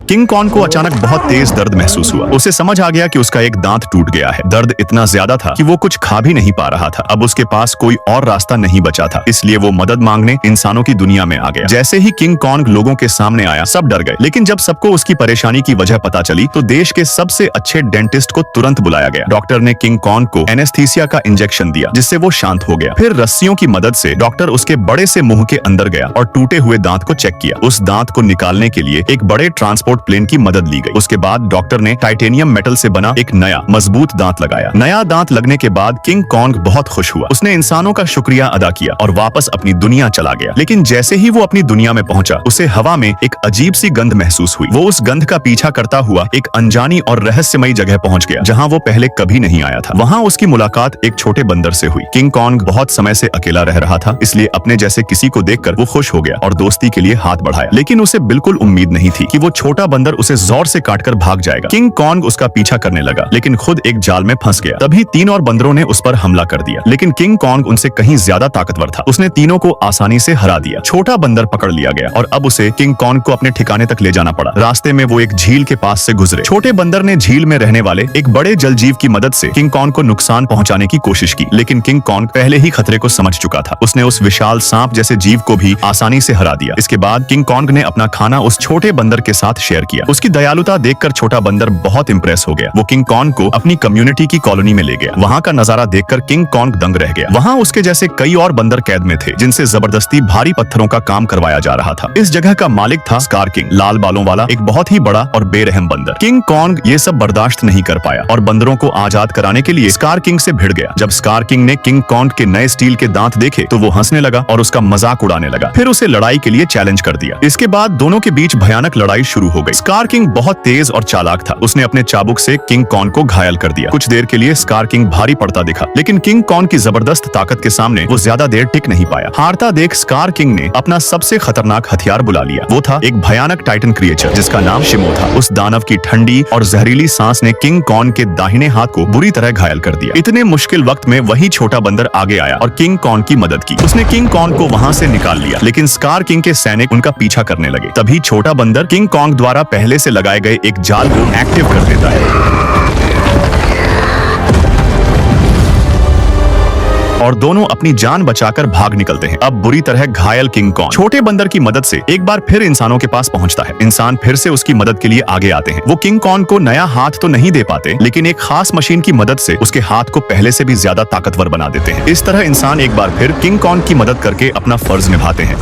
King Kong को अचानक बहुत तेज दर्द महसूस हुआ। उसे समझ आ गया कि उसका एक दांत टूट गया है। दर्द इतना ज्यादा था कि वो कुछ खा भी नहीं पा रहा था। अब उसके पास कोई और रास्ता नहीं बचा था, इसलिए वो मदद मांगने इंसानों की दुनिया में आ गया। जैसे ही किंग कॉन्ग लोगों के सामने आया, सब डर गए। लेकिन जब सबको उसकी परेशानी की वजह पता चली तो देश के सबसे अच्छे डेंटिस्ट को तुरंत बुलाया गया। डॉक्टर ने किंग कॉन्ग को एनेस्थीसिया का इंजेक्शन दिया, जिससे वो शांत हो गया। फिर रस्सियों की मदद से डॉक्टर उसके बड़े से मुंह के अंदर गया और टूटे हुए दांत को चेक किया। उस दांत को निकालने के लिए एक बड़े ट्रांसपोर्ट प्लेन की मदद ली गई। उसके बाद डॉक्टर ने टाइटेनियम मेटल से बना एक नया मजबूत दांत लगाया। नया दांत लगने के बाद किंग कॉन्ग बहुत खुश हुआ। उसने इंसानों का शुक्रिया अदा किया और वापस अपनी दुनिया चला गया। लेकिन जैसे ही वो अपनी दुनिया में पहुंचा, उसे हवा में एक अजीब सी गंध महसूस हुई। वो उस गंध का पीछा करता हुआ एक अनजानी और रहस्यमयी जगह पहुंच गया, जहां वो पहले कभी नहीं आया था। वहां उसकी मुलाकात एक छोटे बंदर से हुई। किंग कॉन्ग बहुत समय से अकेला रह रहा था, इसलिए अपने जैसे किसी को देखकर वो खुश हो गया और दोस्ती के लिए हाथ बढ़ाया। लेकिन उसे बिल्कुल उम्मीद नहीं थी कि वो छोटा बंदर उसे जोर से काटकर भाग जाएगा। किंग कॉन्ग उसका पीछा करने लगा, लेकिन खुद एक जाल में फंस गया। तभी तीन और बंदरों ने उस पर हमला कर दिया, लेकिन किंग कॉन्ग उनसे कहीं ज्यादा ताकतवर था। उसने तीनों को आसानी से हरा दिया। छोटा बंदर पकड़ लिया गया और अब उसे किंग कॉन्ग को अपने ठिकाने तक ले जाना पड़ा। रास्ते में वो एक झील के पास से गुजरे। छोटे बंदर ने झील में रहने वाले एक बड़े जलजीव की मदद से किंग कॉन्ग को नुकसान पहुंचाने की कोशिश की, लेकिन किंग कॉन्ग पहले ही खतरे को समझ चुका था। उसने उस विशाल सांप जैसे जीव को भी आसानी से हरा दिया। इसके बाद किंग कॉन्ग ने अपना खाना उस छोटे बंदर के साथ शेयर किया। उसकी दयालुता देखकर छोटा बंदर बहुत इंप्रेस हो गया। वो किंग कॉन्ग को अपनी कम्युनिटी की कॉलोनी में ले गया। वहाँ का नजारा देखकर किंग कॉन्ग दंग रह गया। वहाँ उसके जैसे कई और बंदर कैद में थे, जिनसे जबरदस्ती भारी पत्थरों का काम करवाया जा रहा था। इस जगह का मालिक था स्कार किंग, लाल बालों वाला एक बहुत ही बड़ा और बेरहम बंदर। किंग कॉन्ग ये सब बर्दाश्त नहीं कर पाया और बंदरों को आजाद कराने के लिए स्कार किंग से भिड़ गया। जब स्कार किंग ने किंग कॉन्ग के नए स्टील के दांत देखे तो वो हंसने लगा और उसका मजाक उड़ाने लगा। फिर उसे लड़ाई के लिए चैलेंज कर दिया। इसके बाद दोनों के बीच भयानक लड़ाई शुरू हो गई। स्कार किंग बहुत तेज और चालाक था। उसने अपने चाबुक से किंग कॉन्ग को घायल कर दिया। कुछ देर के लिए स्कार किंग भारी पड़ता दिखा, लेकिन किंग कॉन्ग की जबरदस्त ताकत के सामने वो ज्यादा देर टिक नहीं पाया। हारता देख स्कार किंग ने अपना सबसे खतरनाक हथियार बुला लिया। वो था एक भयानक टाइटन क्रिएचर, जिसका नाम शिमो था। उस दानव की ठंडी और जहरीली सांस ने किंग कॉन्ग के दाहिने हाथ को बुरी तरह घायल कर दिया। इतने मुश्किल वक्त में वही छोटा बंदर आगे आया और किंग कॉन्ग की मदद की। उसने किंग कॉन्ग को वहां से निकाल लिया, लेकिन स्कार किंग के सैनिक उनका पीछा करने लगे। तभी छोटा बंदर किंग कॉन्ग द्वारा पहले से लगाए गए एक जाल को एक्टिव कर देता है और दोनों अपनी जान बचाकर भाग निकलते हैं। अब बुरी तरह घायल किंग कॉन्ग छोटे बंदर की मदद से एक बार फिर इंसानों के पास पहुंचता है। इंसान फिर से उसकी मदद के लिए आगे आते हैं। वो किंग कॉन्ग को नया हाथ तो नहीं दे पाते, लेकिन एक खास मशीन की मदद से उसके हाथ को पहले से भी ज्यादा ताकतवर बना देते हैं। इस तरह इंसान एक बार फिर किंग कॉन्ग की मदद करके अपना फर्ज निभाते हैं।